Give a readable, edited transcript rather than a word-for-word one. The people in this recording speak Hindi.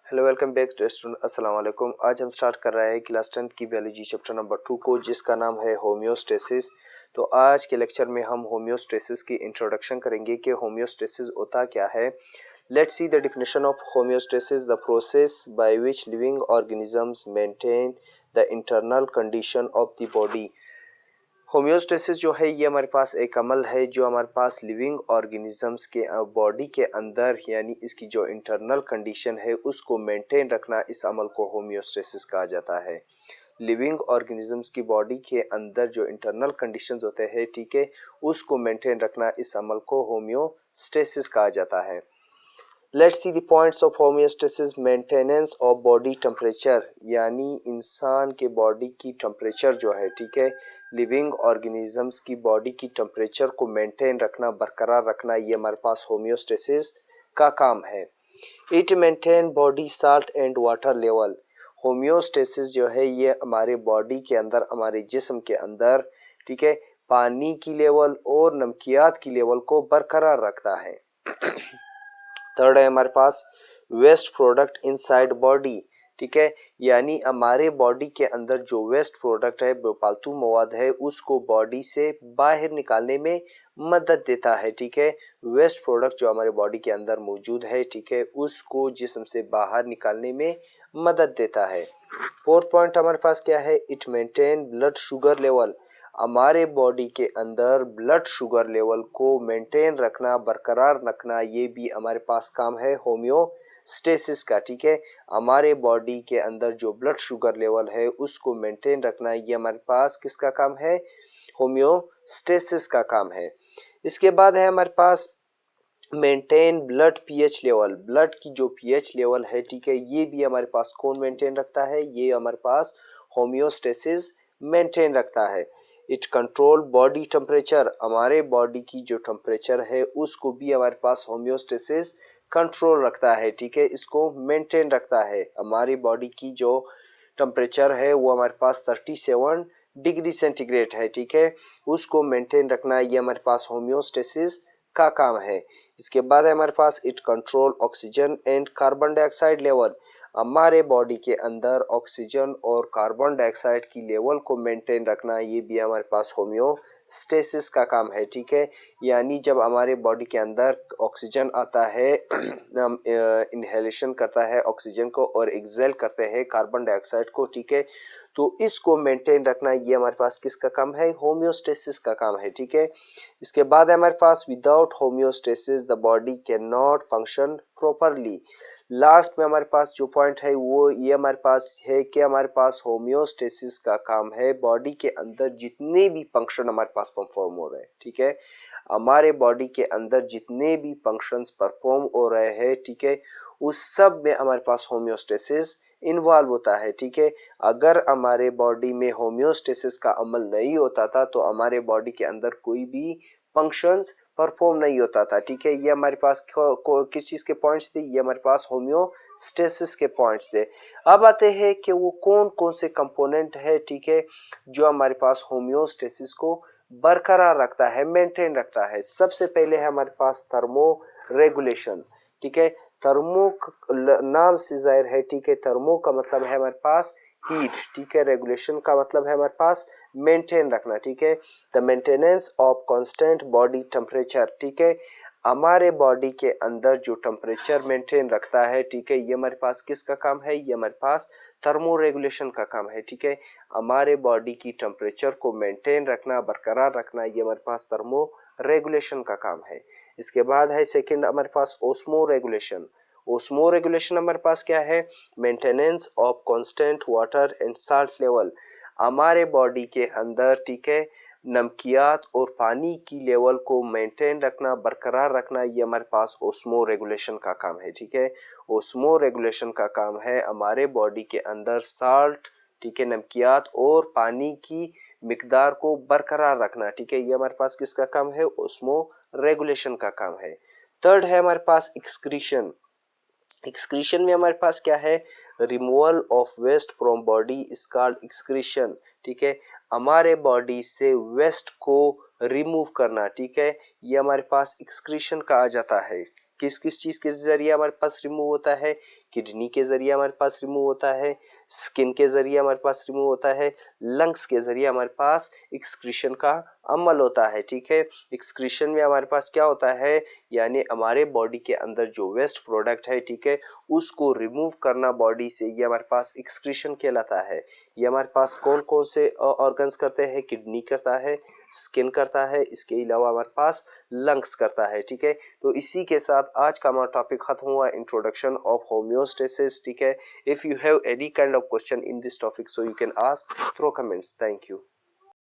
Hello welcome back to student अस्सलाम वालेकुम। आज हम स्टार्ट कर रहे हैं क्लास 10th की बायोलॉजी चैप्टर नंबर 2 को, जिसका नाम है होम्योस्टेसिस। तो आज के लेक्चर में हम होम्योस्टेसिस की इंट्रोडक्शन करेंगे कि होम्योस्टेसिस होता क्या है। Let's see the definition of homeostasis, the process by which living organisms maintain the internal condition of the body. Homeostasis जो है ये हमारे पास एक अमल है जो हमारे पास लिविंग ऑर्गेनिजम्स के बॉडी के अंदर यानी इसकी जो इंटरनल कंडीशन है उसको मेंटेन रखना, इस अमल को होम्योस्टेसिस कहा जाता है। लिविंग ऑर्गेनिजम्स की बॉडी के अंदर जो इंटरनल कंडीशंस होते हैं, ठीक है, उसको मेंटेन रखना, इस अमल को होम्योस्टेसिस कहा जाता है। Let's see the points of homeostasis. Maintenance of body temperature, यानी इंसान के बॉडी की टेम्परेचर जो है, ठीक है, लिविंग ऑर्गेनिजम्स की बॉडी की टेम्परेचर को मेंटेन रखना, बरकरार रखना, ये हमारे पास होम्योस्टेसिस का काम है। It maintain body salt and water level. Homeostasis जो है ये हमारे बॉडी के अंदर, हमारे जिस्म के अंदर, ठीक है, पानी की लेवल और नमकियात की लेवल को बरकरार रखता है। थर्ड है हमारे पास वेस्ट प्रोडक्ट इनसाइड बॉडी, ठीक है, यानी हमारे बॉडी के अंदर जो वेस्ट प्रोडक्ट है, बेफालतू मवाद है, उसको बॉडी से बाहर निकालने में मदद देता है, ठीक है। वेस्ट प्रोडक्ट जो हमारे बॉडी के अंदर मौजूद है, ठीक है, उसको जिस्म से बाहर निकालने में मदद देता है। फोर्थ पॉइंट हमारे पास क्या है, it maintain blood sugar level. हमारे बॉडी के अंदर ब्लड शुगर लेवल को मेंटेन रखना, बरकरार रखना, ये भी हमारे पास काम है होम्योस्टेसिस का, ठीक है। हमारे बॉडी के अंदर जो ब्लड शुगर लेवल है उसको मेंटेन रखना, ये हमारे पास किसका काम है, होम्योस्टेसिस का काम है। इसके बाद है हमारे पास maintain blood pH level. Blood की जो पीएच लेवल है, ठीक है, ये भी हमारे पास कौन मेंटेन रखता है, ये हमारे पास होम्योस्टेसिस मेंटेन रखता है। It control body temperature. हमारे बॉडी की जो टेम्परेचर है उसको भी हमारे पास होम्योस्टेसिस कंट्रोल रखता है, ठीक है, इसको मेंटेन रखता है। हमारी बॉडी की जो टेम्परेचर है वो हमारे पास 37 डिग्री सेंटीग्रेड है, ठीक है, उसको मेंटेन रखना, ये हमारे पास होम्योस्टेसिस का काम है। इसके बाद है हमारे पास it control oxygen and carbon dioxide level. हमारे बॉडी के अंदर ऑक्सीजन और कार्बन डाइऑक्साइड की लेवल को मेंटेन रखना, ये भी हमारे पास होम्योस्टेसिस का काम है, ठीक है। यानी जब हमारे बॉडी के अंदर ऑक्सीजन आता है, हम इनहेलेशन करता है ऑक्सीजन को और एक्सेल करते हैं कार्बन डाइऑक्साइड को, ठीक है, तो इसको मेंटेन रखना, ये हमारे पास किसका काम है, होम्योस्टेसिस का काम है, ठीक है। इसके बाद है हमारे पास without homeostasis the body can not function properly. Last में हमारे पास जो पॉइंट है वो ये हमारे पास है कि हमारे पास होम्योस्टेसिस का काम है बॉडी के अंदर जितने भी फंक्शन हमारे पास परफॉर्म हो रहे हैं, ठीक है, हमारे बॉडी के अंदर जितने भी फंक्शंस परफॉर्म हो रहे हैं, ठीक है, उस सब में हमारे पास होम्योस्टेसिस इन्वॉल्व होता है, ठीक है। अगर हमारे बॉडी में होम्योस्टेसिस का अमल नहीं होता था तो हमारे बॉडी के अंदर कोई भी फंक्शंस परफॉर्म नहीं होता था, ठीक है। ये हमारे पास किस चीज़ के पॉइंट्स थे, ये हमारे पास होम्योस्टेसिस के पॉइंट्स थे। अब आते हैं कि वो कौन कौन से कंपोनेंट है, ठीक है, जो हमारे पास होम्योस्टेसिस को बरकरार रखता है, मेंटेन रखता है। सबसे पहले है हमारे पास थर्मो रेगुलेशन, ठीक है। थर्मो नाम से जाहिर है, ठीक है, थर्मो का मतलब है हमारे पास हीट, ठीक है, रेगुलेशन का मतलब है हमारे पास मेंटेन रखना, ठीक है। The maintenance of constant body temperature, ठीक है, हमारे बॉडी के अंदर जो टेम्परेचर मेंटेन रखता है, ठीक है, ये हमारे पास किसका काम है, ये हमारे पास थर्मो रेगुलेशन का काम है, ठीक है। हमारे बॉडी की टेम्परेचर को मेंटेन रखना, बरकरार रखना, ये हमारे पास थर्मो रेगुलेशन का काम है। इसके बाद है सेकंड हमारे पास ओस्मो रेगुलेशन। ओस्मो रेगुलेशन हमारे पास क्या है, maintenance of constant water and salt level. हमारे बॉडी के अंदर, ठीक है, नमकियात और पानी की लेवल को मेंटेन रखना, बरकरार रखना, ये हमारे पास ओस्मो रेगुलेशन का काम है, ठीक है। ओस्मो रेगुलेशन का काम है हमारे बॉडी के अंदर साल्ट, ठीक है, नमकियात और पानी की मिकदार को बरकरार रखना, ठीक है, ये हमारे पास किसका काम है, ओस्मो रेगुलेशन का काम है। थर्ड है हमारे पास एक्सक्रीशन। एक्सक्रीशन में हमारे पास क्या है, removal of waste from body is called excretion, ठीक है, हमारे बॉडी से वेस्ट को रिमूव करना, ठीक है, ये हमारे पास एक्सक्रीशन कहा जाता है। किस किस चीज़ के ज़रिए हमारे पास रिमूव होता है, किडनी के ज़रिए हमारे पास रिमूव होता है, स्किन के ज़रिए हमारे पास रिमूव होता है, लंग्स के ज़रिए हमारे पास एक्सक्रीशन का अमल होता है। ठीक है, एक्सक्रीशन में हमारे पास क्या होता है, यानी हमारे बॉडी के अंदर जो वेस्ट प्रोडक्ट है, ठीक है, उसको रिमूव करना बॉडी से, ये हमारे पास एक्सक्रीशन कहलाता है। ये हमारे पास कौन कौन से ऑर्गन्स करते हैं, किडनी करता है, स्किन करता है, इसके अलावा हमारे पास लंग्स करता है। ठीक है, तो इसी के साथ आज का हमारा टॉपिक खत्म हुआ, इंट्रोडक्शन ऑफ होम्योस्टेसिस। ठीक है, if you have any kind of question in this topic, so you can ask through comments. Thank you.